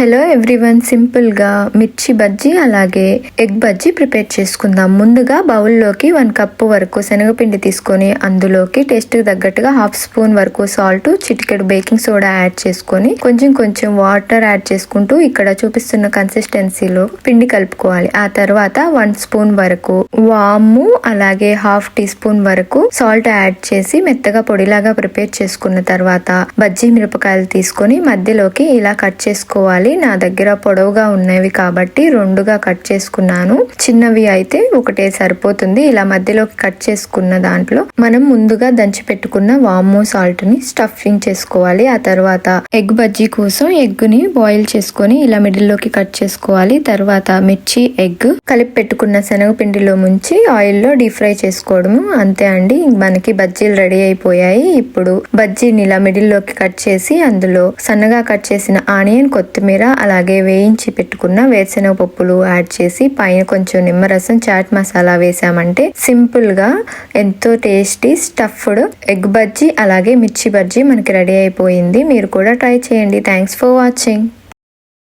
Hello everyone, simple గా మిర్చి బజ్జీ అలాగే ఎగ్ బజ్జీ ప్రిపేర్ చేసుకుందాం. ముందుగా బౌల్లోకి 1 కప్పు వరకు శనగపిండి తీసుకొని అందులోకి టేస్ట్ కి తగ్గట్టుగా 1/2 స్పూన్ వరకు సాల్ట్, చిటికెడు బేకింగ్ సోడా యాడ్ చేసుకొని కొంచెం వాటర్ యాడ్ చేసుకుంటూ ఇక్కడ చూపిస్తున్న కన్సిస్టెన్సీలో పిండి కలుపుకోవాలి. ఆ తర్వాత 1 స్పూన్ వరకు వాము అలాగే 1/2 టీ స్పూన్ వరకు సాల్ట్ యాడ్ చేసి మెత్తగా పొడిలాగా ప్రిపేర్ చేసుకున్న తర్వాత బజ్జీ మిరపకాయలు తీసుకొని మధ్యలోకి ఇలా కట్ చేసుకోవాలి. నా దగ్గర పొడవుగా ఉన్నవి కాబట్టి 2గా కట్ చేసుకున్నాను. చిన్నవి అయితే ఒకటే సరిపోతుంది. ఇలా మధ్యలోకి కట్ చేసుకున్న దాంట్లో మనం ముందుగా దంచి పెట్టుకున్న వాము సాల్ట్ ని స్టఫింగ్ చేసుకోవాలి. ఆ తర్వాత ఎగ్ బజ్జీ కోసం ఎగ్ ని బాయిల్ చేసుకొని ఇలా మిడిల్ లోకి కట్ చేసుకోవాలి. తర్వాత మిర్చి, ఎగ్ కలిపి పెట్టుకున్న శనగపిండిలో ముంచి ఆయిల్ లో డీప్ ఫ్రై చేసుకోవడము. అంతే అండి, మనకి బజ్జీలు రెడీ అయిపోయాయి. ఇప్పుడు బజ్జీని ఇలా మిడిల్ లోకి కట్ చేసి అందులో సన్నగా కట్ చేసిన ఆనియన్, కొత్తిమీర అలాగే వేయించి పెట్టుకున్న వేరుశనగ పప్పులు యాడ్ చేసి పైన కొంచెం నిమ్మరసం, చాట్ మసాలా వేసామంటే సింపుల్ గా ఎంతో టేస్టీ స్టఫ్డ్ ఎగ్ బజ్జీ అలాగే మిర్చి బజ్జీ మనకి రెడీ అయిపోయింది. మీరు కూడా ట్రై చేయండి. Thanks for watching.